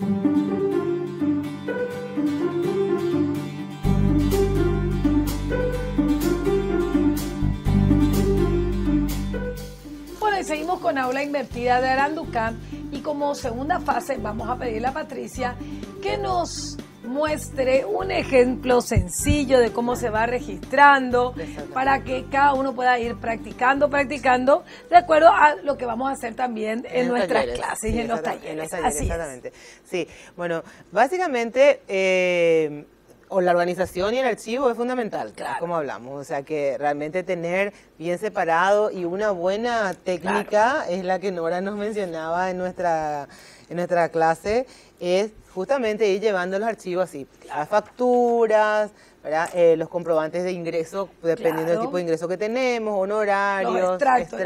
Bueno, y seguimos con Aula Invertida de Aranduca y como segunda fase vamos a pedirle a Patricia que nos muestre un ejemplo sencillo de cómo se va registrando para que cada uno pueda ir practicando de acuerdo a lo que vamos a hacer también en nuestras clases y en los talleres. Así exactamente. Sí, bueno, básicamente o la organización y el archivo es fundamental, claro, como hablamos. O sea, que realmente tener bien separado y una buena técnica, claro, es la que Nora nos mencionaba en nuestra clase, es justamente ir llevando los archivos así, las facturas, ¿verdad? Los comprobantes de ingreso, dependiendo, claro, del tipo de ingreso que tenemos, honorarios, extractos,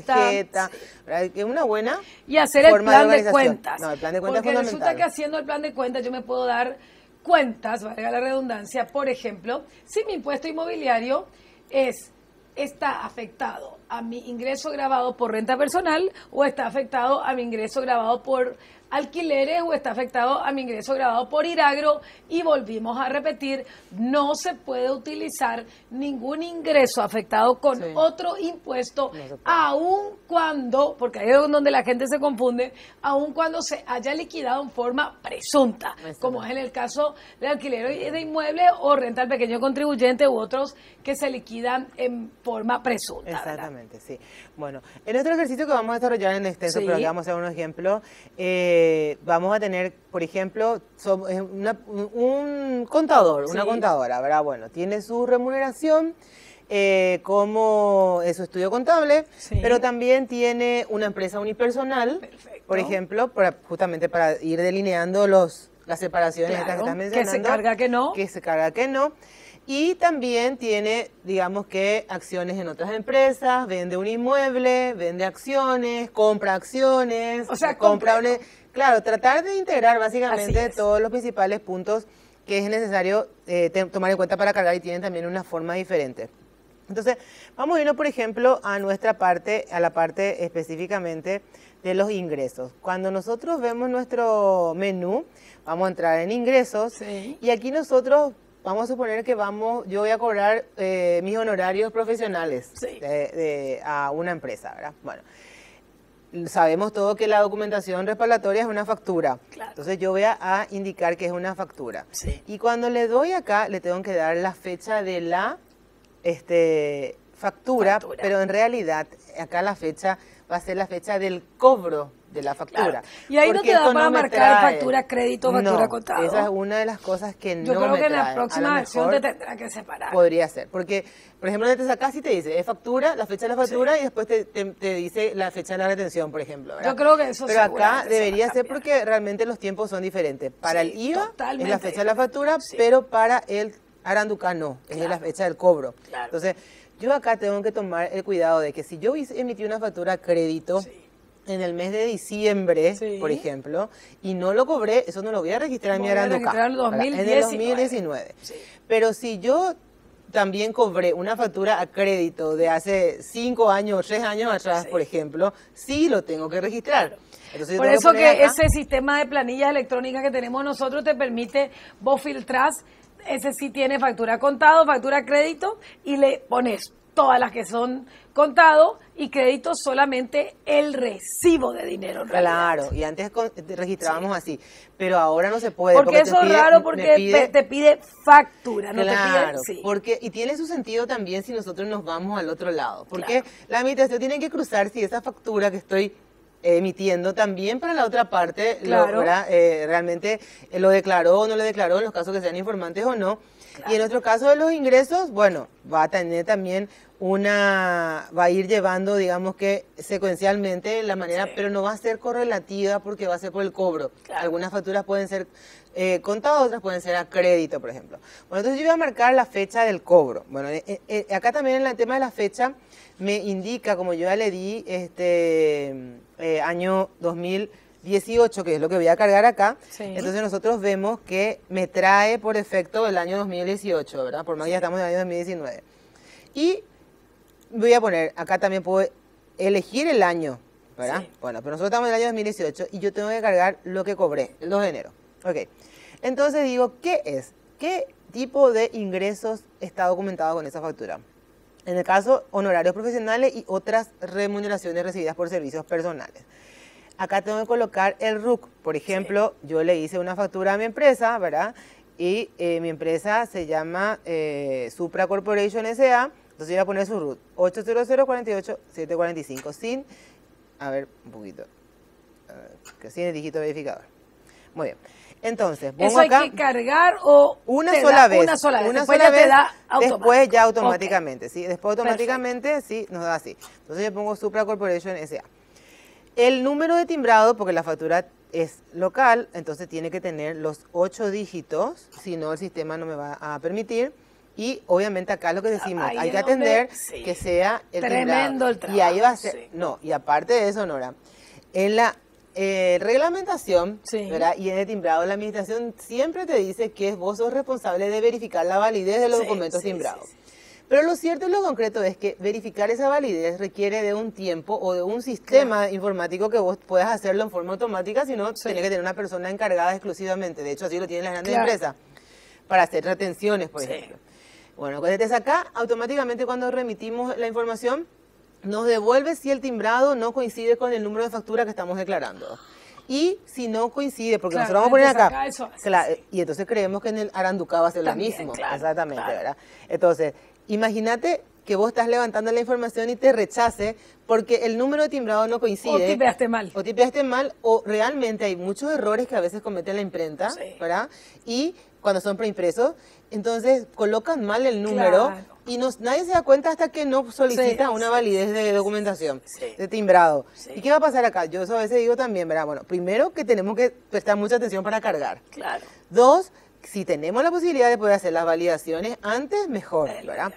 tarjeta, sí, ¿verdad? Que es una buena y hacer el plan de cuentas. No, el plan de cuentas porque es fundamental. Resulta que haciendo el plan de cuentas yo me puedo dar cuentas, valga la redundancia, por ejemplo, si mi impuesto inmobiliario está afectado a mi ingreso grabado por renta personal o está afectado a mi ingreso grabado por alquileres o está afectado a mi ingreso grabado por IRAGRO, y volvimos a repetir, no se puede utilizar ningún ingreso afectado con otro impuesto, no aun cuando, porque ahí es donde la gente se confunde, aun cuando se haya liquidado en forma presunta, como es en el caso de alquiler de inmuebles o renta al pequeño contribuyente u otros que se liquidan en forma presunta. Exactamente, ¿verdad? Sí. Bueno, en otro ejercicio que vamos a desarrollar en extenso, pero ya vamos a hacer un ejemplo, vamos a tener, por ejemplo, un contador, una contadora, ¿verdad? Bueno, tiene su remuneración como su estudio contable, pero también tiene una empresa unipersonal, por ejemplo, justamente para ir delineando las separaciones estas que estás mencionando. Que se carga que no. Que se carga que no. Y también tiene, digamos que, acciones en otras empresas, vende un inmueble, vende acciones, compra acciones. O sea, claro, tratar de integrar básicamente todos los principales puntos que es necesario tomar en cuenta para cargar, y tienen también una forma diferente. Entonces, vamos a irnos, por ejemplo, a nuestra parte, a la parte específicamente de los ingresos. Cuando nosotros vemos nuestro menú, vamos a entrar en ingresos, y aquí nosotros vamos a suponer que yo voy a cobrar mis honorarios profesionales a una empresa, ¿verdad? Bueno, sabemos todo que la documentación respaldatoria es una factura. Claro. Entonces yo voy a indicar que es una factura. Y cuando le doy acá, le tengo que dar la fecha de la factura, pero en realidad acá la fecha va a ser la fecha del cobro de la factura. Claro. Y ahí no te da para marcar factura crédito, factura contado. Esa es una de las cosas que no me trae. Yo creo que en la próxima versión te tendrá que separar. Podría ser, porque, por ejemplo, te sacas y te dice, es factura, la fecha de la factura, y después te dice la fecha de la retención, por ejemplo, ¿verdad? Yo creo que eso pero acá debería ser, porque realmente los tiempos son diferentes. Para el IVA es la fecha de la factura, pero para el Aranduca no, es la fecha del cobro. Claro. Entonces, yo acá tengo que tomar el cuidado de que si yo emití una factura a crédito en el mes de diciembre, por ejemplo, y no lo cobré, eso no lo voy a registrar en mi Aranduca. En el 2019. Pero si yo también cobré una factura a crédito de hace 5 años o 3 años atrás, por ejemplo, sí lo tengo que registrar. Entonces, por eso que ese sistema de planillas electrónicas que tenemos nosotros te permite, vos filtrás, ese sí tiene factura contado, factura crédito, y le pones todas las que son contado y crédito, solamente el recibo de dinero. Claro, y antes registrábamos así, pero ahora no se puede. Porque eso es raro, porque te pide factura, no te pide... Y tiene su sentido también si nosotros nos vamos al otro lado, porque la administración tiene que cruzar si esa factura que estoy emitiendo también para la otra parte, realmente lo declaró o no lo declaró, en los casos que sean informantes o no. Y en otro caso de los ingresos, bueno, va a tener también va a ir llevando, digamos que secuencialmente la manera, pero no va a ser correlativa porque va a ser por el cobro. Algunas facturas pueden ser contadas, otras pueden ser a crédito, por ejemplo. Bueno, entonces yo voy a marcar la fecha del cobro. Bueno, acá también en el tema de la fecha me indica, como yo ya le di, año 2018, que es lo que voy a cargar acá. Entonces nosotros vemos que me trae por defecto el año 2018, ¿verdad? Por más que ya estamos en el año 2019. Y voy a poner, acá también puedo elegir el año ¿verdad? Sí. Bueno, pero nosotros estamos en el año 2018 y yo tengo que cargar lo que cobré, el 2 de enero. Ok. Entonces digo, ¿qué es? ¿Qué tipo de ingresos está documentado con esa factura? En el caso, honorarios profesionales y otras remuneraciones recibidas por servicios personales. Acá tengo que colocar el RUC. Por ejemplo, yo le hice una factura a mi empresa, ¿verdad? Y mi empresa se llama Supra Corporation S.A. Entonces yo voy a poner su RUC. 800-48-745 sin, a ver, un poquito, que sin el dígito verificador. Muy bien. Entonces, pongo ¿eso hay acá que cargar o una te sola da vez? Una sola vez. Una Después sola ya vez, te da después ya automático. automáticamente, ¿sí? Después automáticamente, sí, nos da así. Entonces yo pongo Supra Corporation S.A. El número de timbrado, porque la factura es local, entonces tiene que tener los 8 dígitos, si no el sistema no me va a permitir. Y obviamente acá lo que decimos, Ahí hay es que atender donde, sí, que sea el tremendo timbrado. el trabajo, Y ahí va a ser, sí. no, y aparte de eso, Nora, en la reglamentación, Sí. ¿verdad? Y en el timbrado, la administración siempre te dice que vos sos responsable de verificar la validez de los Sí, documentos sí, timbrados. sí, sí. Pero lo cierto y lo concreto es que verificar esa validez requiere de un tiempo o de un sistema informático que vos puedas hacerlo en forma automática, si no, tenés que tener una persona encargada exclusivamente. De hecho, así lo tienen las grandes empresas, para hacer retenciones, por ejemplo. Bueno, desde acá, automáticamente cuando remitimos la información, nos devuelve si el timbrado no coincide con el número de factura que estamos declarando. Y si no coincide, porque nosotros vamos a poner acá, y entonces creemos que en el Aranduca va a ser También, lo mismo. claro, Exactamente, claro. ¿verdad? Entonces, imagínate que vos estás levantando la información y te rechace porque el número de timbrado no coincide. O tipeaste mal. O tipeaste mal, o realmente hay muchos errores que a veces cometen la imprenta, ¿verdad? Y cuando son preimpresos, entonces colocan mal el número y nadie se da cuenta hasta que no solicita una validez de documentación, de timbrado. ¿Y qué va a pasar acá? Yo eso a veces digo también, ¿verdad? Bueno, primero que tenemos que prestar mucha atención para cargar. Claro. 2, si tenemos la posibilidad de poder hacer las validaciones antes, mejor, ¿verdad?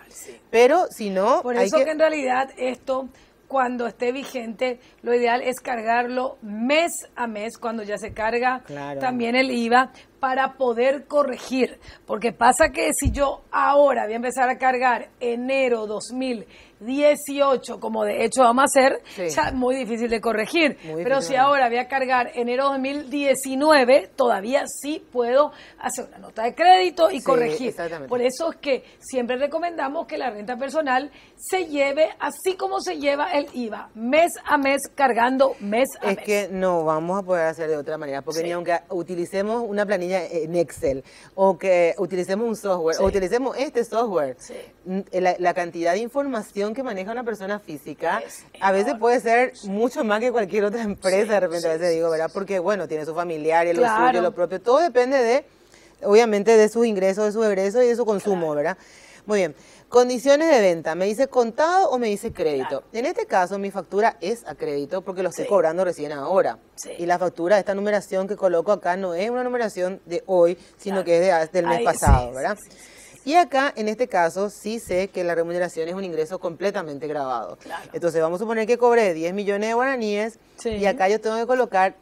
Pero si no, por eso que en realidad esto, cuando esté vigente, lo ideal es cargarlo mes a mes, cuando ya se carga también el IVA, para poder corregir. Porque pasa que si yo ahora voy a empezar a cargar enero 2018, como de hecho vamos a hacer, ya es muy difícil de corregir. Pero si ahora voy a cargar enero 2019, todavía sí puedo hacer una nota de crédito y corregir. Por eso es que siempre recomendamos que la renta personal se lleve así como se lleva el IVA, mes a mes, cargando mes a mes. Es que no vamos a poder hacer de otra manera, porque ni aunque utilicemos una planilla en Excel, o que utilicemos un software, o utilicemos este software, la cantidad de información que maneja una persona física a veces puede ser mucho más que cualquier otra empresa, de repente a veces digo, ¿verdad? Porque bueno, tiene su familiares, lo suyo, lo propio, todo depende de, obviamente, de sus ingresos, de sus egresos y de su consumo, ¿verdad? Muy bien. Condiciones de venta, ¿me dice contado o me dice crédito? En este caso, mi factura es a crédito porque lo estoy cobrando recién ahora. Y la factura, esta numeración que coloco acá, no es una numeración de hoy, sino que es del mes pasado, ¿verdad? Y acá, en este caso, sí sé que la remuneración es un ingreso completamente grabado. Entonces, vamos a suponer que cobré 10 millones de guaraníes y acá yo tengo que colocar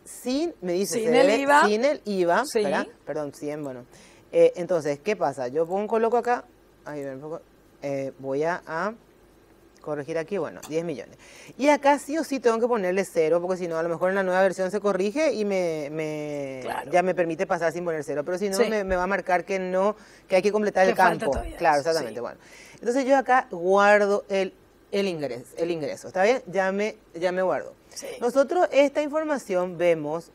me dice, sin el IVA, ¿verdad? Perdón, 100, bueno. Entonces, ¿qué pasa? Yo coloco acá, ahí ven un poco. Voy a corregir aquí, bueno, 10 millones. Y acá sí o sí tengo que ponerle 0, porque si no, a lo mejor en la nueva versión se corrige y ya me permite pasar sin poner 0. Pero si no, me va a marcar que hay que completar el campo. Claro, exactamente. Bueno, entonces yo acá guardo el ingreso. ¿Está bien? Ya me guardo. Nosotros esta información vemos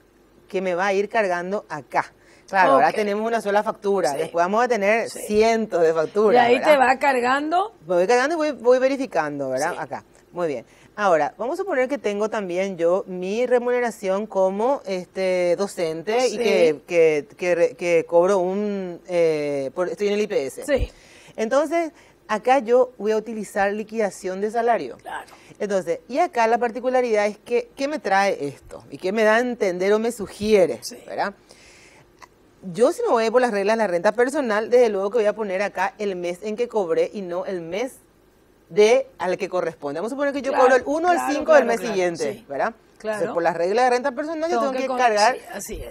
que me va a ir cargando acá. Claro, ahora tenemos una sola factura, después vamos a tener cientos de facturas. Y ahí te va cargando. Me voy cargando y voy verificando, ¿verdad? Acá, muy bien. Ahora, vamos a suponer que tengo también yo mi remuneración como docente y que cobro estoy en el IPS. Entonces, acá yo voy a utilizar liquidación de salario. Entonces, y acá la particularidad es que, ¿qué me trae esto? Y qué me da a entender o me sugiere, ¿verdad? Yo si me voy por las reglas de la renta personal, desde luego que voy a poner acá el mes en que cobré y no el mes al que corresponde. Vamos a suponer que yo cobro el 1 al 5 del mes siguiente, ¿verdad? Entonces, por las reglas de renta personal yo tengo que cargar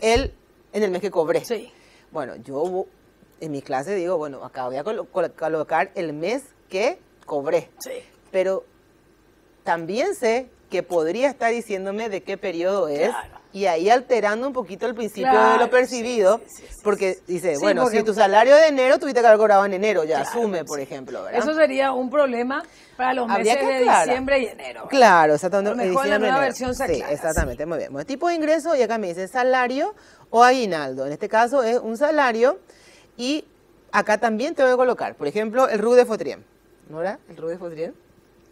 en el mes que cobré. Bueno, yo en mi clase digo, bueno, acá voy a colocar el mes que cobré. Pero también sé que podría estar diciéndome de qué periodo es. Claro. Y ahí alterando un poquito el principio Claro, de lo percibido, sí, porque dice, Sí, bueno, porque- si tu salario de enero tuviste que haber cobrado en enero, ya Claro, asume, por sí. ejemplo, ¿verdad? Eso sería un problema para los Habría meses que de aclarar. diciembre y enero. Claro, exactamente. A lo mejor en la diciembre, nueva enero. versión se Sí, aclara, exactamente, muy bien. Bueno, tipo de ingreso, y acá me dice salario o aguinaldo. En este caso es un salario, y acá también te voy a colocar, por ejemplo, el RU de Fotrien. ¿No era el RU de Fotrien?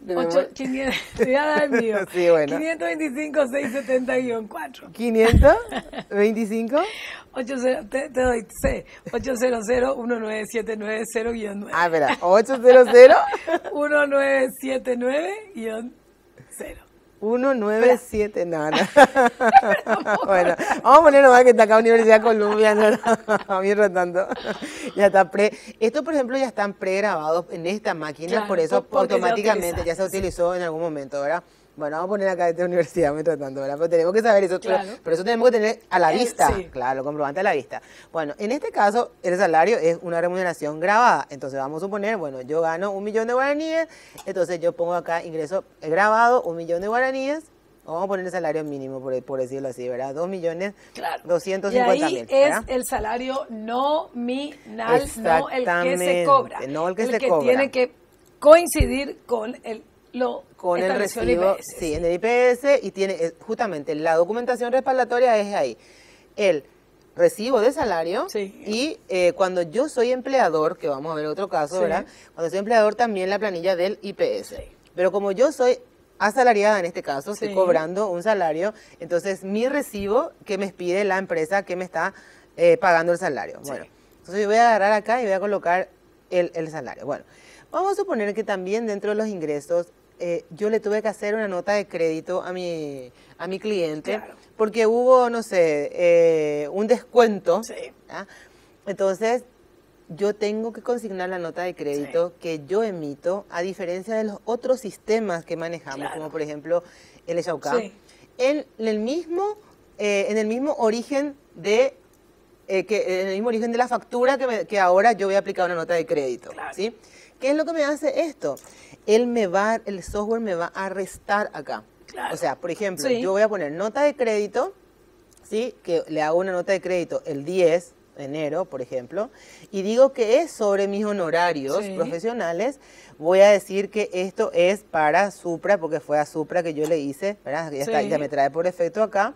De memoria. 500, te voy a dar el mío. Sí, bueno. 525-670-4. 525. Te doy C. 800-1979-0-9. Ah, espera, 800 1979-0. 197, no. Bueno, vamos a poner nomás que está acá Universidad de Columbia, no, mientras tanto. Ya está esto, por ejemplo, ya están pregrabados en esta máquina, Claro, por eso porque automáticamente ya se utilizó en algún momento, ¿verdad? Bueno, vamos a poner acá esta universidad mientras tanto, ¿verdad? Pero tenemos que saber eso, Claro. pero eso tenemos que tener a la vista, sí. claro, lo comprobante a la vista. Bueno, en este caso, el salario es una remuneración grabada, entonces vamos a suponer, bueno, yo gano 1 millón de guaraníes, entonces yo pongo acá ingreso grabado, 1 millón de guaraníes, o vamos a poner el salario mínimo, por decirlo así, ¿verdad? 2.250.000, Y ahí ¿verdad? es el salario nominal, no el que se Exactamente, cobra. no el que se cobra. Tiene que coincidir con con el establecido recibo, IPS. sí, en el IPS, y tiene justamente la documentación respaldatoria es ahí. El recibo de salario, Sí. y cuando yo soy empleador, que vamos a ver otro caso, Sí. ¿verdad? Cuando soy empleador también la planilla del IPS. Sí. Pero como yo soy asalariada en este caso, estoy Sí. cobrando un salario, entonces mi recibo que me pide la empresa que me está pagando el salario. Sí. Bueno, entonces yo voy a agarrar acá y voy a colocar el salario. Bueno, vamos a suponer que también dentro de los ingresos yo le tuve que hacer una nota de crédito a mi cliente, Claro. porque hubo, no sé, un descuento. Sí. ¿Ah? Entonces, yo tengo que consignar la nota de crédito que yo emito, a diferencia de los otros sistemas que manejamos, Claro. como por ejemplo el Eshauca, Sí. en el mismo origen de en el mismo origen de la factura que ahora yo voy a aplicar una nota de crédito. Claro. ¿Sí? ¿Qué es lo que me hace esto? El software me va a restar acá. Claro. O sea, por ejemplo, Sí. yo voy a poner nota de crédito, ¿sí? Que le hago una nota de crédito el 10 de enero, por ejemplo, y digo que es sobre mis honorarios Sí. profesionales, voy a decir que esto es para Supra, porque fue a Supra que yo le hice, ¿verdad? Ya, Sí. ya me trae por defecto acá.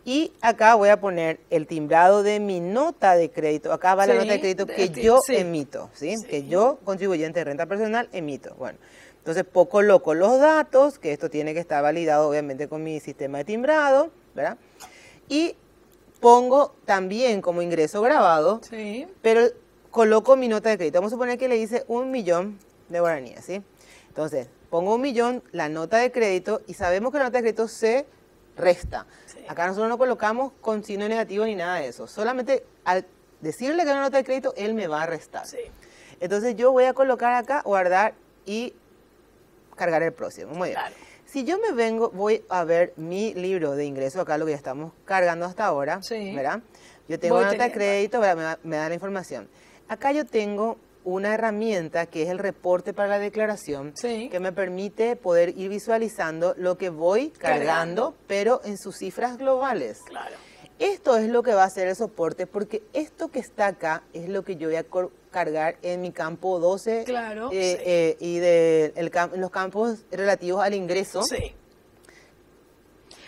Y acá voy a poner el timbrado de mi nota de crédito. Acá va la Sí, nota de crédito que sí. yo emito, ¿sí? Sí. Que yo, contribuyente de renta personal, emito. Bueno, entonces coloco los datos, que esto tiene que estar validado obviamente con mi sistema de timbrado, ¿verdad? Y pongo también como ingreso grabado, Sí. pero coloco mi nota de crédito. Vamos a suponer que le hice 1 millón de guaraníes, ¿sí? Entonces, pongo 1 millón, la nota de crédito, y sabemos que la nota de crédito se resta. Sí. Acá nosotros no colocamos con signo negativo ni nada de eso. Solamente al decirle que es una nota de crédito, él me va a restar. Sí. Entonces yo voy a colocar acá, guardar y cargar el próximo. Muy bien. Claro. Si yo me vengo, voy a ver mi libro de ingreso, acá lo que ya estamos cargando hasta ahora, Sí. ¿verdad? Yo tengo Voy una nota de teniendo. crédito, ¿verdad? Me da la información. Acá yo tengo una herramienta que es el reporte para la declaración, Sí. que me permite poder ir visualizando lo que voy cargando, pero en sus cifras globales. Claro. Esto es lo que va a hacer el soporte, porque esto que está acá es lo que yo voy a cargar en mi campo 12 Claro, y en los campos relativos al ingreso. Sí.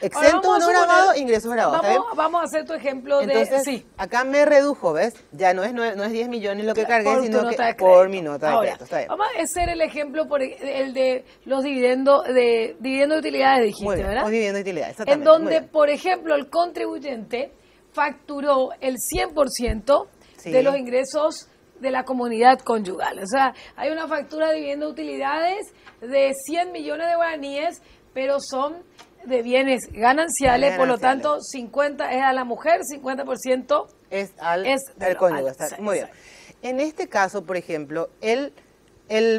Exento Ahora no vamos a grabado, suponer- ingresos grabados. ¿está bien? Vamos a hacer tu ejemplo Entonces, de... Sí. acá me redujo, ¿ves? Ya no es 10 millones lo que cargué, Por tu sino nota que de por crédito. mi nota de Ahora, crédito. Está bien. vamos a hacer el ejemplo por el de los dividendos de utilidades, dijiste, Muy bien, ¿verdad? estamos dividiendo utilidades, En exactamente. muy donde, bien. por ejemplo, el contribuyente facturó el 100% Sí. de los ingresos de la comunidad conyugal. O sea, hay una factura de vivienda de utilidades de 100 millones de guaraníes, pero son de bienes gananciales, por lo Gananciales. tanto, 50 es a la mujer, 50% Es de al lo- cónyuge. al- Muy bien. exacto. En este caso, por ejemplo, el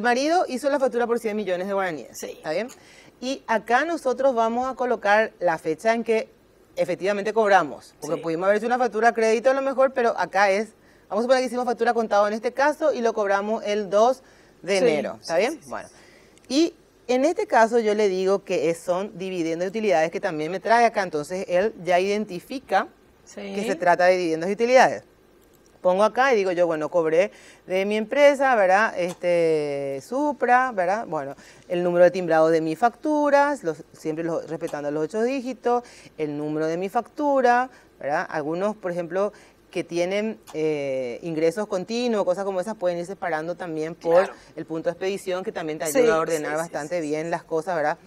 marido hizo la factura por 100 millones de guaraníes. Sí. ¿Está bien? Y acá nosotros vamos a colocar la fecha en que efectivamente cobramos. Porque Sí. pudimos haber hecho una factura a crédito a lo mejor, pero acá vamos a suponer que hicimos factura contado en este caso y lo cobramos el 2 de Sí, enero. ¿Está sí, bien? sí, sí. Bueno. Y En este caso yo le digo que son dividendos y utilidades que también me trae acá, entonces él ya identifica que se trata de dividendos y utilidades. Pongo acá y digo yo, bueno, cobré de mi empresa, ¿verdad? Supra, ¿verdad? Bueno, el número de timbrado de mis facturas, siempre respetando los 8 dígitos, el número de mi factura, ¿verdad? Algunos, por ejemplo, que tienen ingresos continuos, cosas como esas, pueden ir separando también por el punto de expedición, que también te ayuda a ordenar bastante bien las cosas, ¿verdad?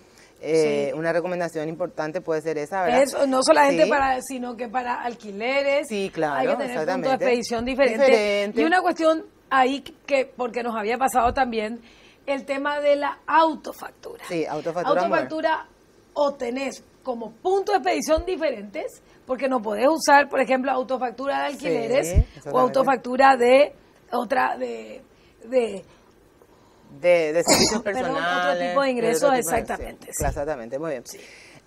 Una recomendación importante puede ser esa, ¿verdad? Eso, no solamente sino que para alquileres. Sí, claro, hay que tener punto de expedición diferente. Y una cuestión ahí porque nos había pasado también, el tema de la autofactura. Sí, autofactura. Autofactura o tenés como punto de expedición diferentes, porque no podés usar, por ejemplo, autofactura de alquileres o autofactura de servicios personales. Otro tipo de ingresos, exactamente. Sí. Exactamente, muy bien. Sí.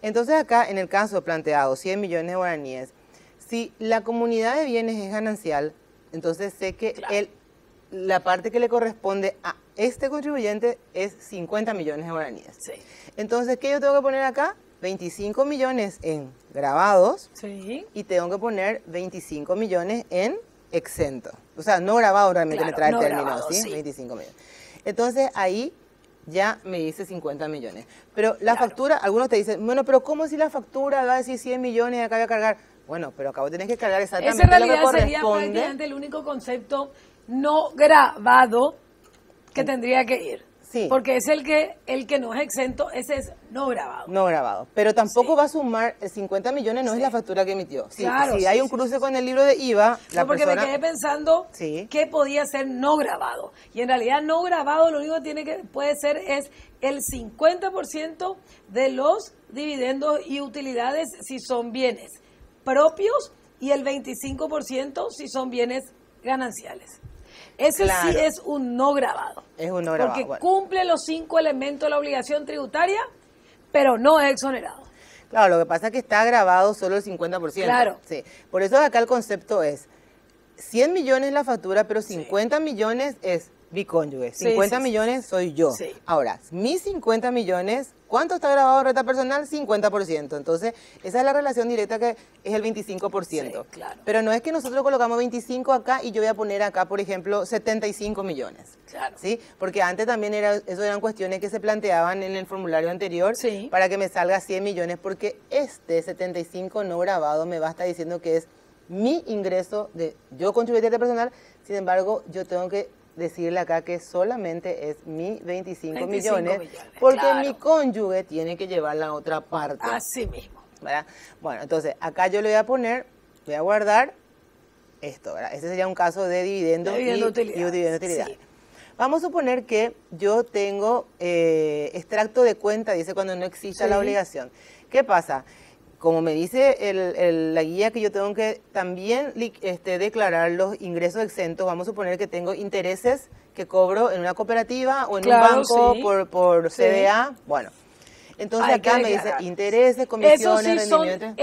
Entonces acá, en el caso planteado, 100 millones de guaraníes, si la comunidad de bienes es ganancial, entonces sé que la parte que le corresponde a este contribuyente es 50 millones de guaraníes. Sí. Entonces, ¿qué yo tengo que poner acá? 25 millones en grabados y tengo que poner 25 millones en exento. O sea, no grabado realmente me trae el término, grabado, ¿sí? 25 millones. Entonces, ahí ya me dice 50 millones. Pero la factura, algunos te dicen, bueno, pero ¿cómo si la factura va a decir 100 millones y acá voy a cargar? Bueno, pero acá vos tenés que cargar exactamente lo que corresponde. Ese en realidad sería prácticamente el único concepto no grabado que tendría que ir. Sí. Porque es el que no es exento, ese es no grabado. No grabado. Pero tampoco va a sumar, 50 millones no es la factura que emitió. Si hay un cruce con el libro de IVA, porque me quedé pensando que podía ser no grabado. Y en realidad no grabado lo único que puede ser es el 50% de los dividendos y utilidades si son bienes propios y el 25% si son bienes gananciales. Ese sí es un no grabado. Es un no grabado. Porque cumple los 5 elementos de la obligación tributaria, pero no es exonerado. Claro, lo que pasa es que está grabado solo el 50%. Claro. Sí. Por eso acá el concepto es 100 millones la factura, pero 50 millones es mi cónyuge. 50 millones soy yo. Sí. Ahora, mis 50 millones, ¿cuánto está grabado de renta personal? 50%. Entonces, esa es la relación directa que es el 25%. Sí, claro. Pero no es que nosotros colocamos 25 acá y yo voy a poner acá, por ejemplo, 75 millones. Claro. ¿Sí? Porque antes también eso eran cuestiones que se planteaban en el formulario anterior para que me salga 100 millones, porque 75 no grabado me va a estar diciendo que es mi ingreso de yo contribuyente personal. Sin embargo, yo tengo que decirle acá que solamente es mi 25 millones, porque mi cónyuge tiene que llevar la otra parte. Así mismo. ¿Verdad? Bueno, entonces acá yo le voy a poner, voy a guardar esto, ¿verdad? Ese sería un caso de dividendos y dividendo de utilidad. Sí. Vamos a suponer que yo tengo extracto de cuenta, dice cuando no exista la obligación. ¿Qué pasa? Como me dice la guía que yo tengo que también declarar los ingresos exentos, vamos a suponer que tengo intereses que cobro en una cooperativa o en un banco por CDA. Bueno, entonces acá me dice intereses, comisiones, rendimientos.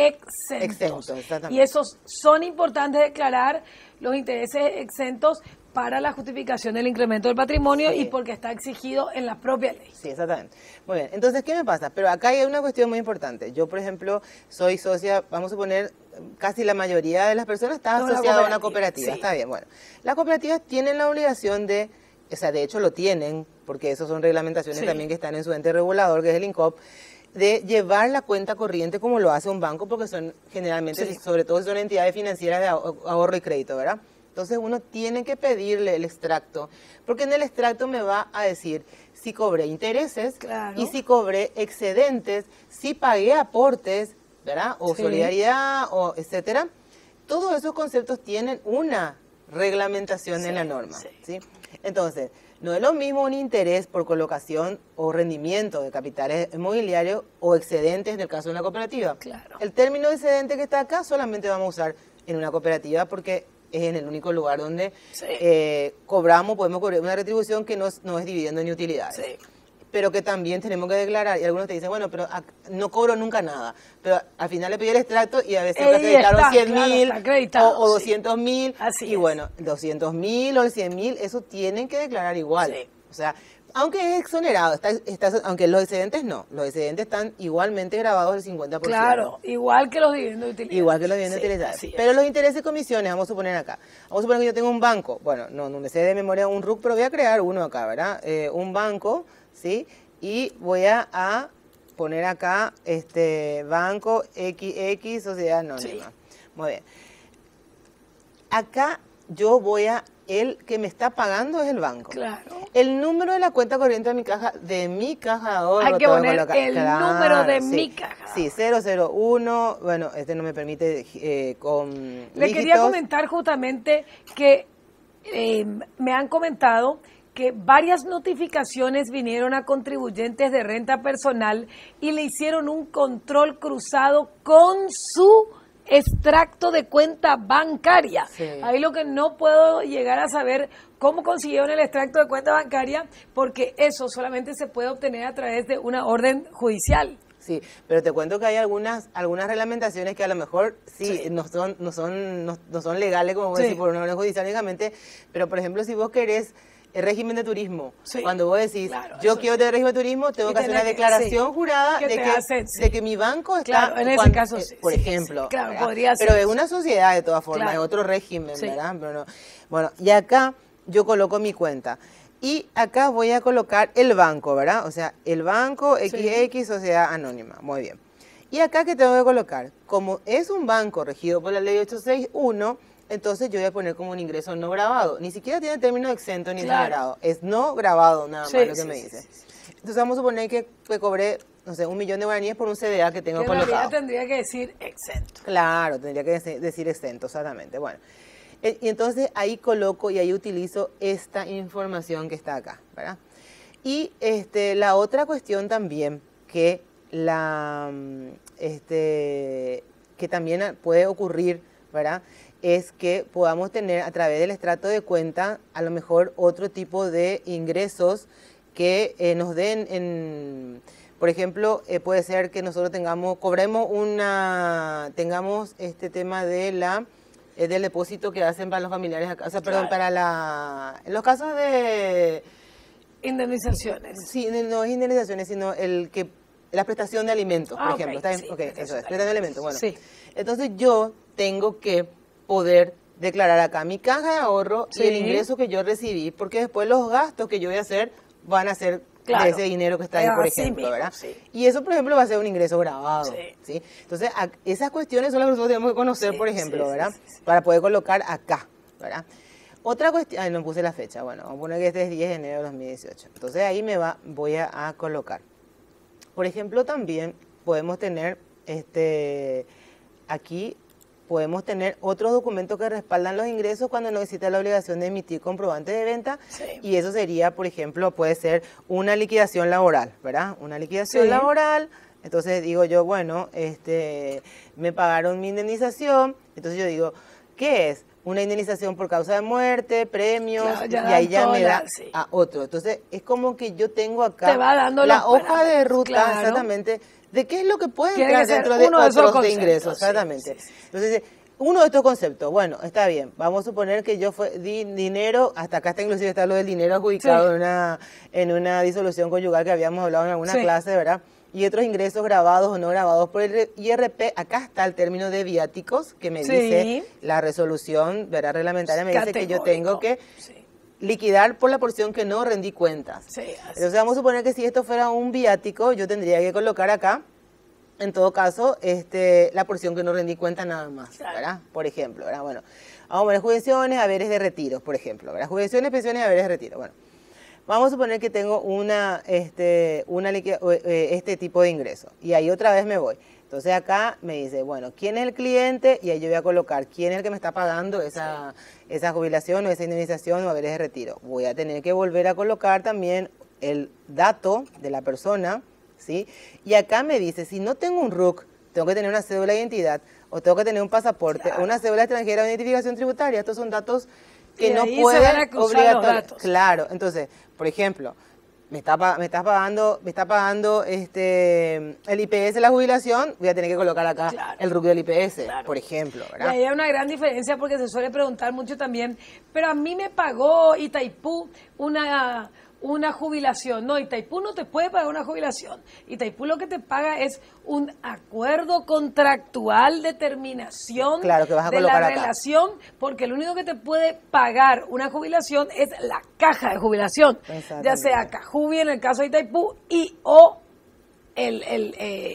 Exentos. Exactamente. Y esos son importantes declarar los intereses exentos para la justificación del incremento del patrimonio y porque está exigido en la propia ley. Sí, exactamente. Muy bien, entonces, ¿qué me pasa? Pero acá hay una cuestión muy importante. Yo, por ejemplo, soy socia, vamos a suponer, casi la mayoría de las personas está asociada a una cooperativa. Sí. Está bien, bueno. Las cooperativas tienen la obligación de hecho lo tienen, porque esos son reglamentaciones también que están en su ente regulador, que es el INCOP, de llevar la cuenta corriente como lo hace un banco, porque son generalmente, sobre todo son entidades financieras de ahorro y crédito, ¿verdad? Entonces uno tiene que pedirle el extracto, porque en el extracto me va a decir si cobré intereses y si cobré excedentes, si pagué aportes, ¿verdad? O solidaridad, o etcétera. Todos esos conceptos tienen una reglamentación en la norma, ¿sí? Entonces, no es lo mismo un interés por colocación o rendimiento de capitales inmobiliarios o excedentes en el caso de una cooperativa. Claro. El término de excedente que está acá solamente vamos a usar en una cooperativa porque es en el único lugar donde podemos cobrar una retribución que no es dividendo ni utilidades. Sí. Pero que también tenemos que declarar, y algunos te dicen, bueno, pero no cobro nunca nada, pero al final le pedí el extracto y a veces acreditaron 100.000 o 200.000, y bueno, 200.000 o 100.000, eso tienen que declarar igual. Sí. O sea, Aunque es exonerado, aunque los excedentes no, los excedentes están igualmente grabados el 50%. Claro, igual que los dividendos utilizados. Igual que los dividendos utilizados. Pero los intereses y comisiones, vamos a suponer acá. Vamos a suponer que yo tengo un banco, bueno, no me sé de memoria un RUC, pero voy a crear uno acá, ¿verdad? Un banco, ¿sí? Y voy a poner acá banco XX Sociedad Anónima. Sí. Muy bien. Acá yo voy el que me está pagando es el banco. Claro. El número de la cuenta corriente de mi caja de ahorro. Hay que poner el número de mi caja. Sí, 001, bueno, no me permite con Le dígitos. quería comentar justamente que me han comentado que varias notificaciones vinieron a contribuyentes de renta personal y le hicieron un control cruzado con su extracto de cuenta bancaria. Sí. Ahí lo que no puedo llegar a saber cómo consiguieron el extracto de cuenta bancaria, porque eso solamente se puede obtener a través de una orden judicial. Sí, pero te cuento que hay algunas reglamentaciones que a lo mejor sí. no son legales, como decir, por una orden judicial únicamente, pero por ejemplo, si vos querés el régimen de turismo, cuando vos decís, claro, yo quiero tener régimen de turismo, tengo que hacer una declaración jurada de que mi banco está, claro, en ese caso, por ejemplo, claro, podría ser. Pero es una sociedad de todas formas, es otro régimen, ¿verdad? Pero no. Bueno, y acá yo coloco mi cuenta. Y acá voy a colocar el banco, ¿verdad? O sea, el banco XX Sociedad Anónima. Muy bien. Y acá, ¿qué tengo que colocar? Como es un banco regido por la ley 861, entonces yo voy a poner como un ingreso no grabado. Ni siquiera tiene término exento ni exonerado. Es no grabado nada más lo que me dice. Entonces vamos a suponer que cobré, no sé, 1 millón de guaraníes por un CDA que tengo colocado. En realidad tendría que decir exento. Claro, tendría que decir exento, exactamente. Bueno. Y entonces ahí coloco y ahí utilizo esta información que está acá, ¿verdad? Y la otra cuestión también que que también puede ocurrir, ¿verdad? Es que podamos tener a través del extracto de cuenta a lo mejor otro tipo de ingresos que nos den por ejemplo, puede ser que nosotros tengamos este tema de del depósito que hacen para los familiares acá, o sea, perdón, en los casos de indemnizaciones. Sí, no es indemnizaciones, sino la prestación de alimentos, por ejemplo. ¿Está bien? Sí, eso es, prestación de alimentos. Bueno, sí. Entonces yo tengo que poder declarar acá mi caja de ahorro y el ingreso que yo recibí, porque después los gastos que yo voy a hacer van a ser de ese dinero que está ahí, por ejemplo, ¿verdad? Sí. Y eso, por ejemplo, va a ser un ingreso grabado, ¿sí? Entonces, esas cuestiones son las que nosotros tenemos que conocer, por ejemplo, ¿verdad? Para poder colocar acá, ¿verdad? Otra cuestión, no puse la fecha, bueno, vamos a poner que este es 10 de enero de 2018. Entonces, ahí voy a colocar. Por ejemplo, también podemos tener, aquí podemos tener otros documentos que respaldan los ingresos cuando no existe la obligación de emitir comprobantes de venta, y eso sería, por ejemplo, puede ser una liquidación laboral, ¿verdad? Una liquidación laboral, entonces digo yo, bueno, me pagaron mi indemnización, entonces yo digo, ¿qué es? Una indemnización por causa de muerte, premios, y ahí ya me da a otro. Entonces, es como que yo tengo acá la hoja de ruta, exactamente, de qué es lo que puede entrar dentro de otros de ingresos, exactamente. Entonces, uno de estos conceptos, bueno, está bien, vamos a suponer que yo di dinero, hasta acá está inclusive está lo del dinero adjudicado en una disolución conyugal que habíamos hablado en alguna clase, ¿verdad? Y otros ingresos grabados o no grabados por el IRP. Acá está el término de viáticos, que me dice la resolución, ¿verdad? Reglamentaria, me dice que yo tengo que liquidar por la porción que no rendí cuentas. Entonces vamos a suponer que si esto fuera un viático, yo tendría que colocar acá, en todo caso, la porción que no rendí cuenta nada más, ¿verdad? Por ejemplo, ¿verdad? Bueno, vamos a poner jubilaciones, haberes de retiro, por ejemplo, ¿verdad? Jubilaciones, pensiones, haberes de retiro. Bueno, vamos a suponer que tengo este tipo de ingreso, y ahí otra vez me voy. Entonces acá me dice, bueno, ¿quién es el cliente? Y ahí yo voy a colocar quién es el que me está pagando esa jubilación o esa indemnización o haberes de retiro. Voy a tener que volver a colocar también el dato de la persona, ¿sí? Y acá me dice, si no tengo un RUC, tengo que tener una cédula de identidad, o tengo que tener un pasaporte, o una cédula extranjera de identificación tributaria. Estos son datos que no pueden obligatoriamente. Claro, entonces, por ejemplo, me está pagando el IPS de la jubilación, voy a tener que colocar acá el RUC del IPS, por ejemplo, ¿verdad? Y ahí hay una gran diferencia porque se suele preguntar mucho también, pero a mí me pagó Itaipú una jubilación. No, Itaipú no te puede pagar una jubilación. Itaipú lo que te paga es un acuerdo contractual de terminación claro, que vas a de colocar la acá. relación, porque el único que te puede pagar una jubilación es la caja de jubilación, ya sea Cajubi en el caso de Itaipú y o el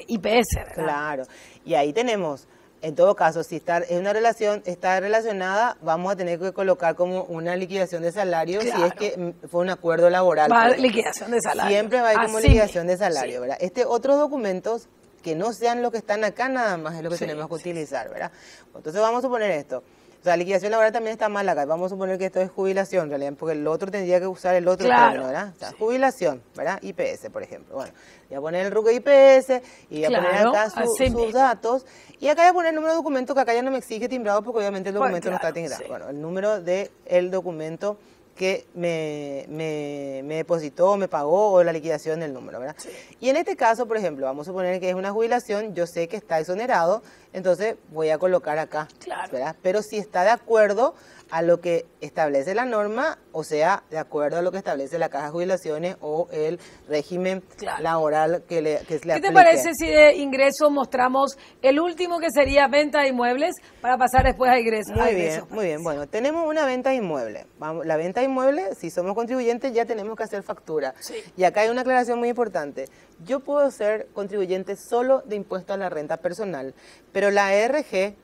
IPS, ¿verdad? Claro, y ahí tenemos, en todo caso, si está en una relación, está relacionada, vamos a tener que colocar como una liquidación de salario, Claro. si es que fue un acuerdo laboral. Va a liquidación de salario. Siempre va a ir como Así liquidación mismo, de salario, sí. ¿verdad? Otros documentos que no sean los que están acá nada más es lo que Sí, tenemos que sí, utilizar, ¿verdad? Entonces vamos a suponer esto. O sea, liquidación laboral también está mal acá. Vamos a suponer que esto es jubilación, en realidad, porque el otro tendría que usar el otro Claro. término, ¿verdad? O sea, jubilación, ¿verdad? IPS, por ejemplo. Bueno, voy a poner el RUC IPS y voy a poner Claro, acá así sus mismo. datos. Y acá voy a poner el número de documento, que acá ya no me exige timbrado porque obviamente el Pues, documento no claro, está timbrado. sí. Bueno, el número del documento que me depositó, me pagó, o la liquidación del número, ¿verdad? Sí. Y en este caso, por ejemplo, vamos a suponer que es una jubilación, yo sé que está exonerado, entonces voy a colocar acá, Claro. ¿verdad? Pero si está de acuerdo a lo que establece la norma, o sea, de acuerdo a lo que establece la Caja de Jubilaciones o el régimen Claro. laboral que le ¿Qué aplique. te parece si de ingreso mostramos el último, que sería venta de inmuebles, para pasar después a ingresos? Muy bien, muy bien. Bueno, tenemos una venta inmueble. Vamos, la venta inmueble, si somos contribuyentes, ya tenemos que hacer factura. Sí. Y acá hay una aclaración muy importante. Yo puedo ser contribuyente solo de impuesto a la renta personal, pero la RG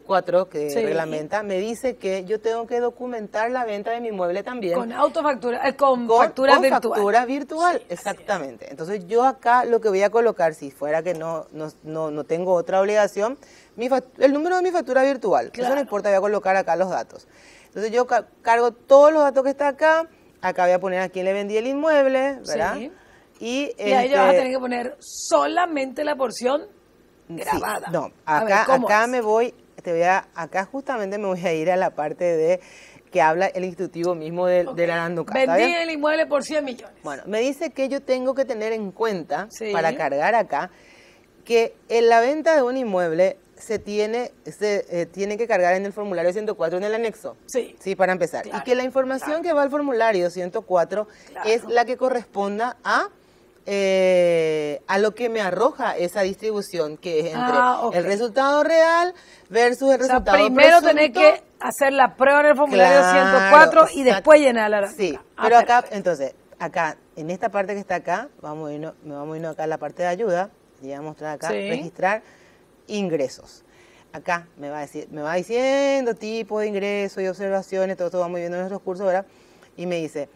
4, que Sí. reglamenta, me dice que yo tengo que documentar la venta de mi inmueble también. Con autofactura, con factura con virtual. factura virtual, Sí, exactamente. Entonces yo acá lo que voy a colocar, si fuera que no tengo otra obligación, el número de mi factura virtual. Claro. Eso no importa, voy a colocar acá los datos. Entonces yo cargo todos los datos que está acá voy a poner a quién le vendí el inmueble, ¿verdad? Sí. Y ahí ya vas a tener que poner solamente la porción grabada. Sí, no, A ver, acá, ¿cómo acá es? acá justamente me voy a ir a la parte de que habla el instructivo mismo del Aranduca. ¿Está Vendí bien? el inmueble por 100 millones. Bueno, me dice que yo tengo que tener en cuenta, Sí. para cargar acá, que en la venta de un inmueble se tiene que cargar en el formulario 104 en el anexo. Sí. Sí, para empezar. Claro, Y que la información que va al formulario 104 Claro. es la que corresponda a lo que me arroja esa distribución, que es entre ok. el resultado real versus el O sea, resultado primero presunto. tenés que hacer la prueba en el formulario Claro, 104 y exacto. después llenar la Sí, Ah, pero acá, perfecto. entonces, acá, en esta parte que está acá, me vamos a irnos acá a la parte de ayuda, y voy a mostrar acá, Sí. registrar ingresos. Acá me va diciendo tipos de ingresos y observaciones, todo esto vamos viendo en nuestros cursos, ¿verdad? Y me dice,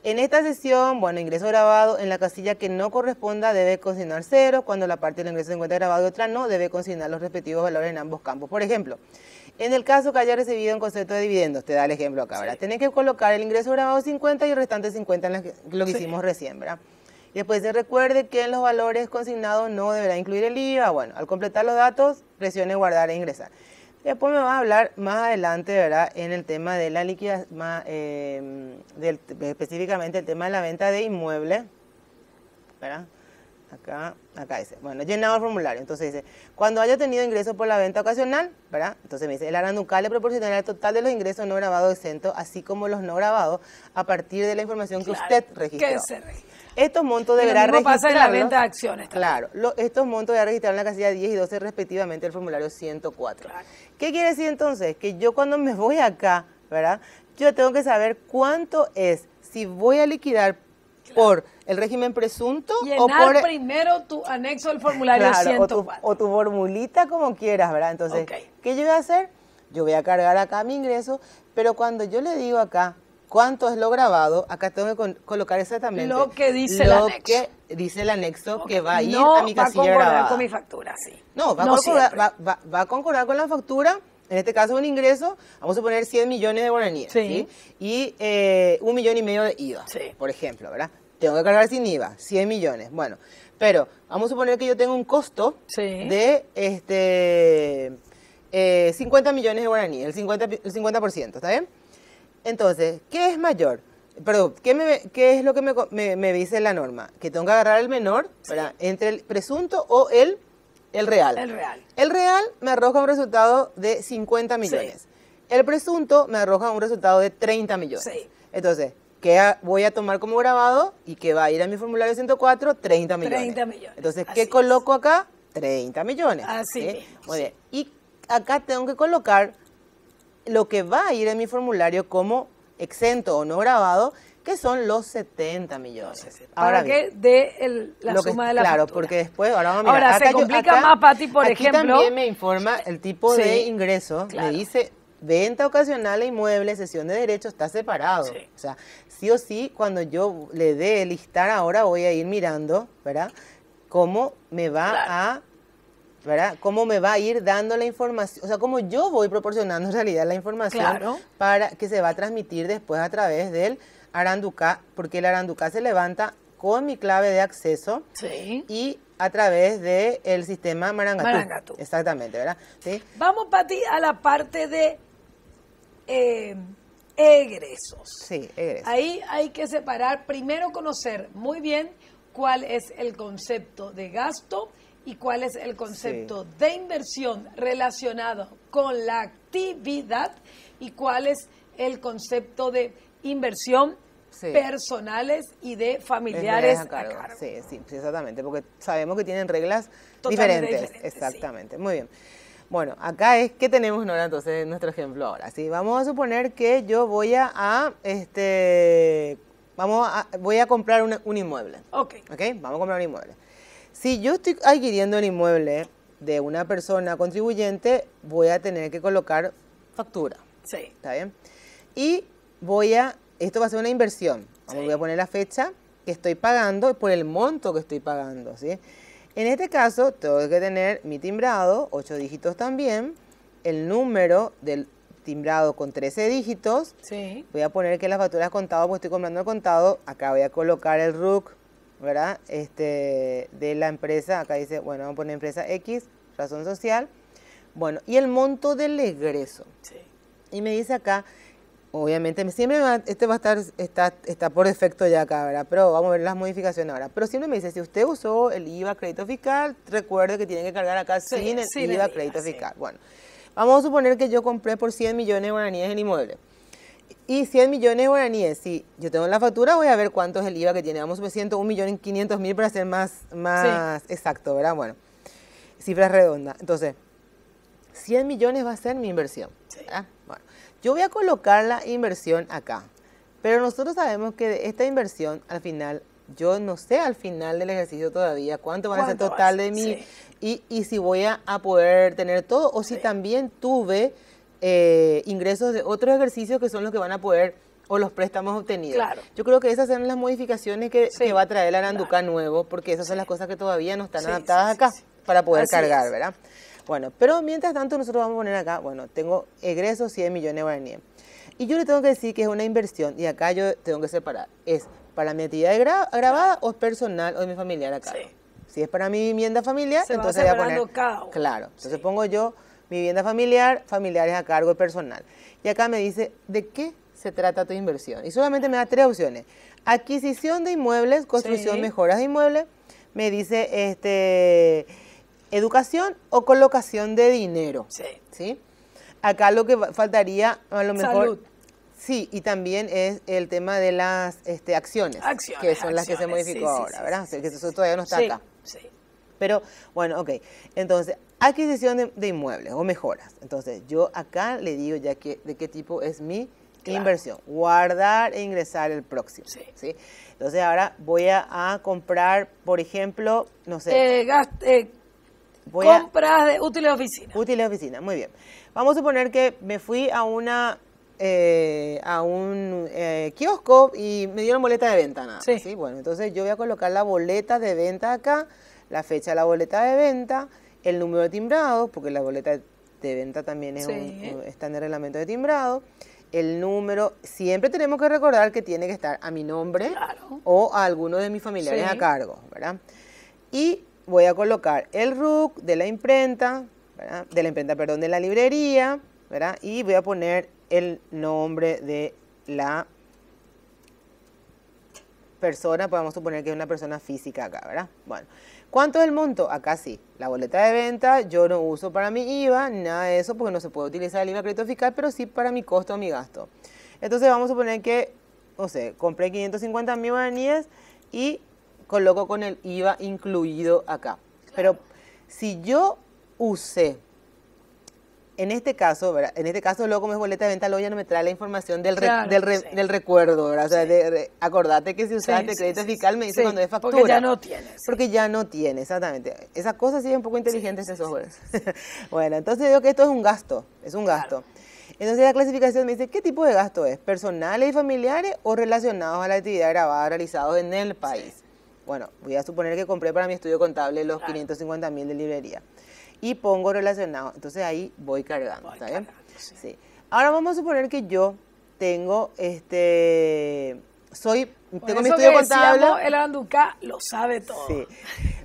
en esta sesión, bueno, ingreso grabado, en la casilla que no corresponda debe consignar 0, cuando la parte del ingreso se encuentra grabado y otra no, debe consignar los respectivos valores en ambos campos. Por ejemplo, en el caso que haya recibido un concepto de dividendos, te da el ejemplo acá, ¿verdad? Tenés que colocar el ingreso grabado 50 y el restante 50 en lo que Sí. hicimos recién, ¿verdad? Y después se recuerde que en los valores consignados no deberá incluir el IVA. Bueno, al completar los datos, presione guardar e ingresar. Después me va a hablar más adelante, ¿verdad?, en el tema de la liquidación, específicamente el tema de la venta de inmuebles, ¿verdad? Acá dice, bueno, llenado el formulario. Entonces dice, cuando haya tenido ingresos por la venta ocasional, ¿verdad? Entonces me dice, el aranducal le proporcionará el total de los ingresos no grabados exentos, así como los no grabados, a partir de la información que usted registró. Que se registra. Estos montos Y lo deberá mismo pasa en la registrarlos. venta de acciones también. Claro, estos montos deberá registrar en la casilla 10 y 12 respectivamente el formulario 104. Claro. ¿Qué quiere decir entonces? Que yo cuando me voy acá, ¿verdad? Yo tengo que saber cuánto es, si voy a liquidar por el régimen presunto o Llenar por primero tu anexo del formulario claro, 104. o tu formulita, como quieras, ¿verdad? Entonces, Ok. ¿qué yo voy a hacer? Yo voy a cargar acá mi ingreso, pero cuando yo le digo acá cuánto es lo grabado, acá tengo que colocar exactamente Lo que dice el anexo. que dice el anexo que va a ir No a mi va a casilla concordar grabada. con mi factura, sí. No, va siempre. a concordar con la factura. En este caso, un ingreso, vamos a poner 100 millones de guaraníes, Sí. ¿sí? Y 1,5 millones de IVA, Sí. por ejemplo, ¿verdad? Tengo que cargar sin IVA, 100 millones. Bueno, pero vamos a suponer que yo tengo un costo Sí. de 50 millones de guaraníes, el 50%, ¿está bien? Entonces, ¿qué es mayor? Perdón, ¿qué es lo que me dice la norma? Que tengo que agarrar el menor, ¿verdad? Entre el presunto o el real. El real. El real me arroja un resultado de 50 millones. El presunto me arroja un resultado de 30 millones. Sí. Entonces, ¿qué voy a tomar como grabado? Y que va a ir a mi formulario 104, 30 millones. 30 millones. Entonces, Así ¿qué es. coloco acá? 30 millones. Así ¿sí? mismo, Muy sí. bien. Y acá tengo que colocar lo que va a ir en mi formulario como exento o no grabado, que son los 70 millones. Para que dé la suma de la claro, factura. porque después, ahora vamos a mirar. Ahora, se complica más, Pati, por aquí ejemplo. también me informa el tipo Sí, de ingreso. claro. Me dice, venta ocasional de inmuebles, cesión de derechos, está separado. Sí. O sea, sí o sí, cuando yo le dé listar ahora, voy a ir mirando, ¿verdad? Cómo me va a... ¿verdad? Cómo me va a ir dando la información, o sea, cómo yo voy proporcionando en realidad la información Claro. para que se va a transmitir después a través del Aranduca, porque el Aranduca se levanta con mi clave de acceso Sí. y a través del sistema Marangatú. Marangatú. Exactamente, ¿verdad? ¿Sí? Vamos, Pati, a la parte de egresos. Sí, egreso. Ahí hay que separar, primero conocer muy bien cuál es el concepto de gasto y cuál es el concepto de inversión relacionado con la actividad y cuál es el concepto de inversión personales y de familiares a cargo. Sí, exactamente, porque sabemos que tienen reglas Totalmente diferentes. Exactamente, muy bien. Bueno, acá es que tenemos, Nora, entonces nuestro ejemplo ahora. ¿Sí? Vamos a suponer que yo voy voy a comprar un inmueble. Ok. Vamos a comprar un inmueble. Si yo estoy adquiriendo el inmueble de una persona contribuyente, voy a tener que colocar factura. Sí. ¿Está bien? Y esto va a ser una inversión. Voy a poner la fecha que estoy pagando por el monto que estoy pagando, ¿sí? En este caso, tengo que tener mi timbrado, 8 dígitos también, el número del timbrado con 13 dígitos. Sí. Voy a poner que la factura es contado, porque estoy comprando el contado. Acá voy a colocar el RUC, ¿verdad? De la empresa. Acá dice, bueno, vamos a poner empresa X, razón social. Bueno, y el monto del egreso. Sí. Y me dice acá, obviamente, siempre va a estar, está por defecto ya acá, ¿verdad? Pero vamos a ver las modificaciones ahora. Pero siempre me dice, si usted usó el IVA crédito fiscal, recuerde que tiene que cargar acá sin el IVA crédito fiscal. Bueno, vamos a suponer que yo compré por 100 millones de guaraníes el inmueble. Y 100 millones de guaraníes, si yo tengo la factura, voy a ver cuánto es el IVA que tiene. Vamos a suponer 101.500.000 para ser más exacto, ¿verdad? Bueno, cifras redondas. Entonces, 100 millones va a ser mi inversión, ¿verdad? Bueno, yo voy a colocar la inversión acá, pero nosotros sabemos que de esta inversión, al final, yo no sé al final del ejercicio todavía cuánto va a ser total de mi, y si voy a poder tener todo, o si también tuve ingresos de otros ejercicios que son los que van a poder, o los préstamos obtenidos. Claro. Yo creo que esas son las modificaciones que va a traer el Aranduca nuevo, porque esas son las cosas que todavía no están adaptadas acá para poder cargar, ¿verdad? Bueno, pero mientras tanto nosotros vamos a poner acá, bueno, tengo egresos 100 millones de guaraníes. Y yo le tengo que decir que es una inversión, y acá yo tengo que separar, ¿es para mi actividad grabada o es personal o de mi familiar acá? Sí. Si es para mi vivienda familiar, entonces voy a poner, claro, entonces pongo yo mi vivienda familiar, familiares a cargo y personal. Y acá me dice, ¿de qué se trata tu inversión? Y solamente me da 3 opciones. Adquisición de inmuebles, construcción, mejoras de inmuebles, me dice, educación o colocación de dinero. ¿Sí? Acá lo que faltaría, a lo mejor... Salud. Sí, y también es el tema de las acciones, que son las que se modificó ahora, ¿verdad? Que eso todavía no está acá. Sí. Pero, bueno, ok. Entonces, adquisición de inmuebles o mejoras. Entonces, yo acá le digo ya de qué tipo es mi inversión. Guardar e ingresar el próximo. ¿Sí? Entonces, ahora voy a comprar, por ejemplo, no sé... compras de útiles de oficina. Útiles de oficina, muy bien. Vamos a suponer que me fui a un kiosco y me dieron boleta de venta, nada. ¿Sí? Bueno, entonces yo voy a colocar la boleta de venta acá, la fecha de la boleta de venta, el número de timbrado, porque la boleta de venta también está en el reglamento de timbrado, el número, siempre tenemos que recordar que tiene que estar a mi nombre o a alguno de mis familiares a cargo, ¿verdad? Y voy a colocar el RUC de la imprenta, ¿verdad? De la librería, ¿verdad? Y voy a poner el nombre de la persona, podemos suponer que es una persona física acá, ¿verdad? Bueno, ¿cuánto es el monto? Acá sí, la boleta de venta yo no uso para mi IVA, nada de eso, porque no se puede utilizar el IVA crédito fiscal, pero sí para mi costo o mi gasto. Entonces vamos a suponer que no sé, compré 550.000 guaraníes y coloco con el IVA incluido acá. Pero si yo usé, en este caso, ¿verdad? En este caso, luego como es boleta de venta, luego ya no me trae la información del recuerdo, ¿verdad? O sea, acordate que si usaste crédito fiscal, me dice cuando es factura. Porque ya no tienes. Porque ya no tiene, exactamente. Esa cosa sí es un poco inteligente este software. Bueno, entonces digo que esto es un gasto, Entonces la clasificación me dice, ¿qué tipo de gasto es? ¿Personales y familiares o relacionados a la actividad grabada realizados en el país? Bueno, voy a suponer que compré para mi estudio contable los 550.000 de librería. Y pongo relacionado, entonces ahí voy cargando, ¿está bien? Sí. Ahora vamos a suponer que yo tengo, tengo mi estudio contable. El Aranduca lo sabe todo. Sí.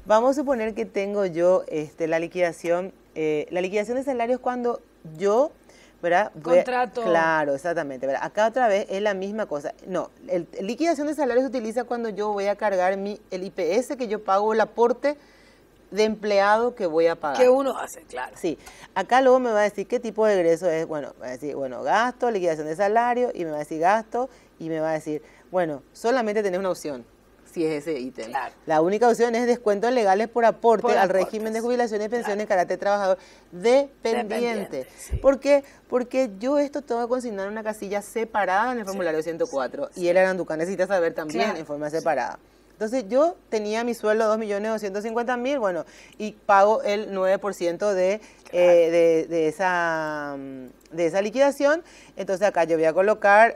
Vamos a suponer que tengo yo la liquidación de salarios cuando yo, ¿verdad? Contrato. Claro, exactamente. ¿Verdad? Acá otra vez es la misma cosa. No, liquidación de salarios se utiliza cuando yo voy a cargar el IPS que yo pago, el aporte de empleado que voy a pagar. Que uno hace, claro. Sí. Acá luego me va a decir qué tipo de egreso es. Bueno, va a decir, gasto, liquidación de salario, y me va a decir gasto, y me va a decir, solamente tenés una opción, si es ese ítem. Claro. La única opción es descuentos legales por aporte al régimen de jubilación y pensiones de carácter trabajador dependiente. Sí. ¿Por qué? Porque yo esto tengo que consignar en una casilla separada en el formulario 104, y el Aranduca necesita saber también en forma separada. Entonces yo tenía mi sueldo 2.250.000, y pago el 9% de esa liquidación. Entonces acá yo voy a colocar,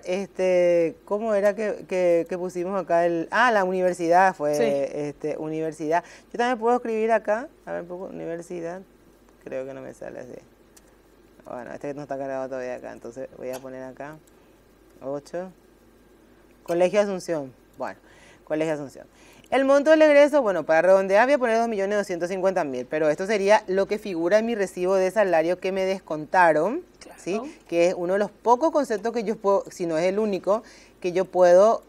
¿cómo era que pusimos acá? La universidad fue, universidad. Yo también puedo escribir acá, a ver un poco, universidad, creo que no me sale así. Bueno, no está cargado todavía acá, entonces voy a poner acá, 8, Colegio Asunción, Colegio Asunción. El monto del egreso, para redondear voy a poner 2.250.000, pero esto sería lo que figura en mi recibo de salario que me descontaron, claro. ¿sí? Que es uno de los pocos conceptos que yo puedo, si no es el único, que yo puedo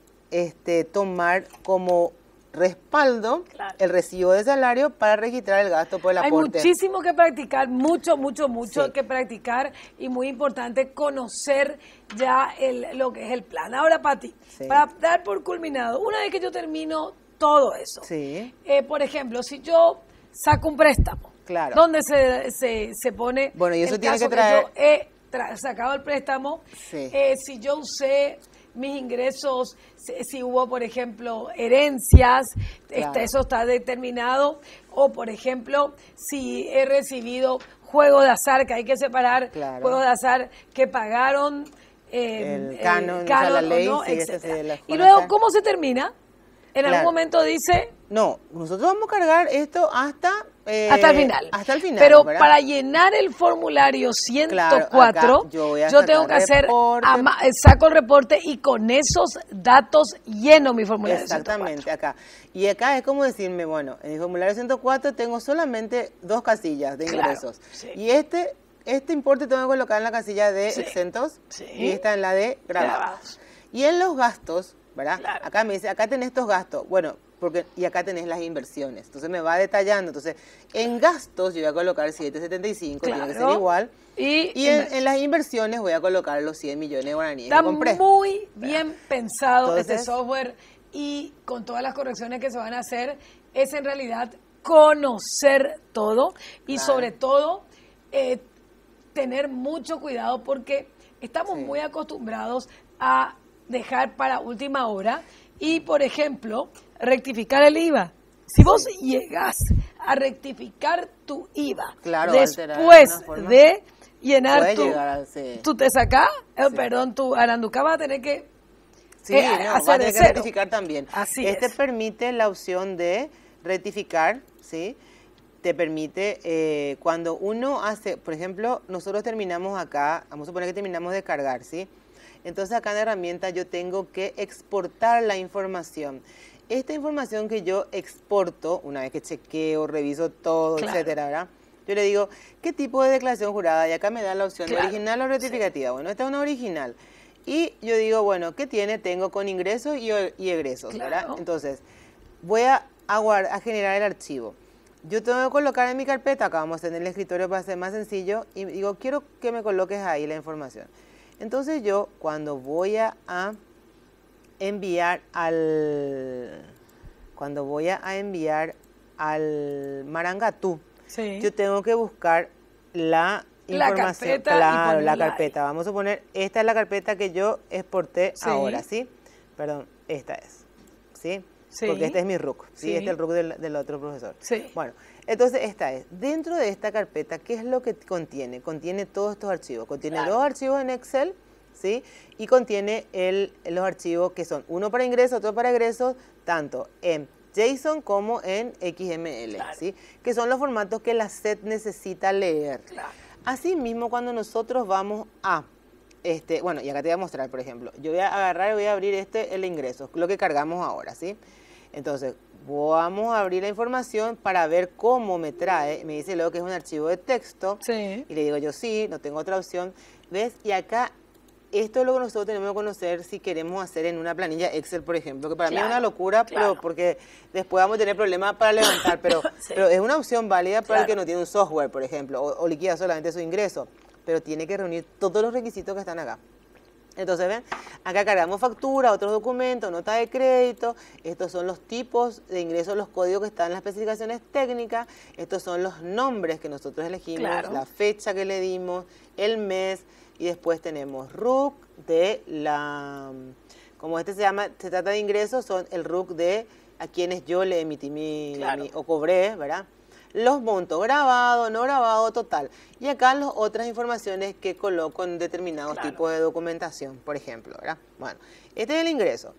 tomar como respaldo el recibo de salario para registrar el gasto por el aporte. Hay muchísimo que practicar, mucho que practicar, y muy importante conocer ya lo que es el plan. Ahora, Pati, para dar por culminado, una vez que yo termino todo eso, por ejemplo, si yo saco un préstamo, ¿dónde se pone? Bueno, y eso tiene que traer... Que yo he sacado el préstamo, si yo usé mis ingresos, si hubo, por ejemplo, herencias, eso está determinado, o, por ejemplo, si he recibido juegos de azar, que hay que separar juegos de azar que pagaron, el canon, o sea, la ley, no, etc. Y luego, ¿cómo se termina? En algún momento dice... No, nosotros vamos a cargar esto hasta el final. Hasta el final. Pero ¿verdad? para llenar el formulario 104, yo tengo que hacer, saco el reporte y con esos datos lleno mi formulario. Exactamente, 104. acá. Y acá es como decirme, en el formulario 104 tengo solamente 2 casillas de ingresos. Y este importe tengo que colocar en la casilla de exentos y esta en la de grabados. Y en los gastos, ¿verdad? Claro. Acá me dice, acá tenés estos gastos. Y acá tenés las inversiones. Entonces me va detallando. Entonces, en gastos yo voy a colocar 775, tiene que ser igual. Y en las inversiones voy a colocar los 100 millones de guaraníes que compré. Está muy bien pensado este software, y con todas las correcciones que se van a hacer, es en realidad conocer todo y sobre todo tener mucho cuidado, porque estamos muy acostumbrados a dejar para última hora y, por ejemplo, rectificar el IVA. Si vos llegas a rectificar tu IVA después de llenar tu TSACA, tu Aranduca, va a tener que va a tener que rectificar también. Así permite la opción de rectificar, ¿sí? Te permite, cuando uno hace, por ejemplo, nosotros terminamos acá, vamos a suponer que terminamos de cargar, ¿sí? Entonces acá en la herramienta yo tengo que exportar la información. Esta información que yo exporto, una vez que chequeo, reviso todo, etcétera, ¿verdad? Yo le digo, ¿qué tipo de declaración jurada? Y acá me da la opción de original o rectificativa. Bueno, esta es una original. Y yo digo, ¿qué tiene? Tengo con ingresos y egresos, ¿verdad? Entonces, voy a generar el archivo. Yo tengo que colocar en mi carpeta, acá vamos a tener el escritorio para ser más sencillo, y digo, quiero que me coloques ahí la información. Entonces yo, cuando voy a enviar cuando voy a enviar al Marangatú, Sí. yo tengo que buscar la información. Carpeta, Claro, y la ponerla carpeta. Vamos a poner, esta es la carpeta que yo exporté Sí. ahora, ¿sí? Perdón, esta es, ¿sí? Sí. Porque este es mi RUC, ¿sí? Sí. Este es el RUC del otro profesor. Sí. Bueno, entonces esta es. Dentro de esta carpeta, ¿qué es lo que contiene? Contiene todos estos archivos. Contiene Claro. dos archivos en Excel, ¿sí? Y contiene los archivos que son uno para ingresos, otro para egresos, tanto en JSON como en XML, Claro. ¿sí? Que son los formatos que la SED necesita leer. Claro. Asimismo, cuando nosotros vamos a, bueno, y acá te voy a mostrar, por ejemplo, yo voy a agarrar y voy a abrir el ingreso, lo que cargamos ahora, ¿sí? Entonces, vamos a abrir la información para ver cómo me trae, me dice luego que es un archivo de texto, Sí. y le digo yo sí, no tengo otra opción, ¿ves? Y acá, esto es lo que nosotros tenemos que conocer si queremos hacer en una planilla Excel, por ejemplo, que para mí es una locura, claro. pero porque después vamos a tener problemas para levantar, pero, Sí. pero es una opción válida para el Claro. que no tiene un software, por ejemplo, o liquida solamente su ingreso, pero tiene que reunir todos los requisitos que están acá. Entonces, ven, acá cargamos factura, otros documentos, nota de crédito, estos son los tipos de ingresos, los códigos que están en las especificaciones técnicas, estos son los nombres que nosotros elegimos, Claro. la fecha que le dimos, el mes, y después tenemos RUC de como se llama, se trata de ingresos, son el RUC de a quienes yo le emití Claro. o cobré, ¿verdad? Los montos grabado, no grabado, total. Y acá las otras informaciones que coloco en determinados Claro. tipos de documentación, por ejemplo, ¿verdad? Bueno, este es el ingreso.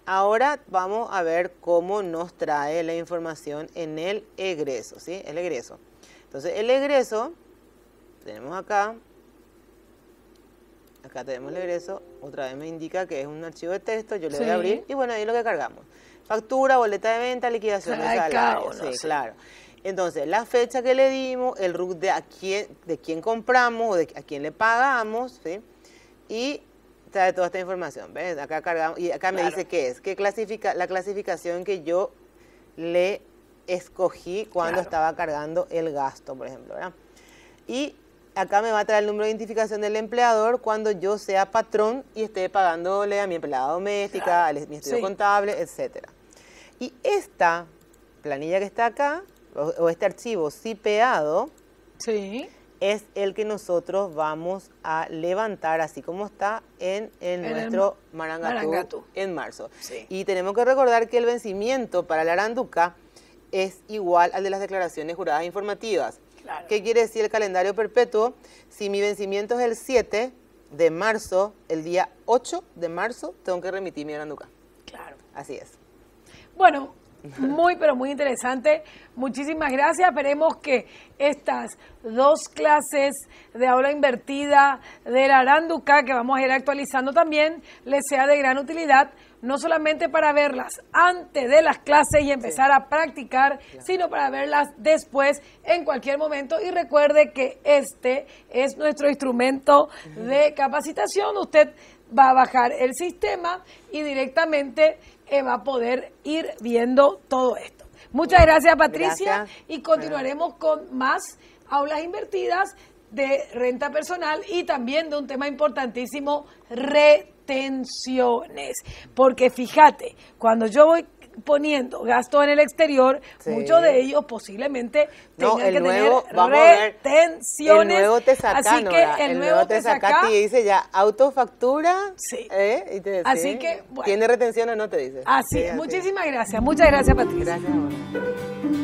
Ahora vamos a ver cómo nos trae la información en el egreso, ¿sí? El egreso. Entonces, el egreso, tenemos acá tenemos el egreso, otra vez me indica que es un archivo de texto, yo le voy Sí. a abrir, y bueno, ahí es lo que cargamos. Factura, boleta de venta, liquidación de Cada salario. uno, Sí, sí. claro. Entonces, la fecha que le dimos, el RUC de quién compramos o a quién le pagamos, ¿sí? Y trae toda esta información, ¿ves? Acá cargamos, y acá me Claro. dice qué es, la clasificación que yo le escogí cuando Claro. estaba cargando el gasto, por ejemplo, ¿verdad? Y acá me va a traer el número de identificación del empleador cuando yo sea patrón y esté pagándole a mi empleada doméstica, Claro. a mi estudio Sí. contable, etcétera. Y esta planilla que está acá, o este archivo zipeado, Sí. es el que nosotros vamos a levantar, así como está en nuestro Marangatú en marzo. Sí. Y tenemos que recordar que el vencimiento para el Aranduca es igual al de las declaraciones juradas informativas. Claro. ¿Qué quiere decir el calendario perpetuo? Si mi vencimiento es el 7 de marzo, el día 8 de marzo, tengo que remitir mi Aranduca. Claro. Así es. Bueno, muy, pero muy interesante. Muchísimas gracias. Esperemos que estas dos clases de aula invertida del Aranduca, que vamos a ir actualizando también, les sea de gran utilidad, no solamente para verlas antes de las clases y empezar a practicar, sino para verlas después en cualquier momento. Y recuerde que este es nuestro instrumento de capacitación. Usted va a bajar el sistema y directamente va a poder ir viendo todo esto. Muchas gracias, Patricia, Gracias. y continuaremos con más aulas invertidas de renta personal y también de un tema importantísimo, retenciones. Porque fíjate, cuando yo voy poniendo gastos en el exterior, Sí. muchos de ellos posiblemente No, tengan el que nuevo, tener vamos a ver, retenciones. el nuevo te saca, Así Nora, que el nuevo nuevo te saca y dice ya autofactura, Sí. y te Así sí, que, bueno. ¿tiene retención o no te dice? Así Sí, es. Muchísimas gracias. Muchas gracias, Patricia. Gracias, amor.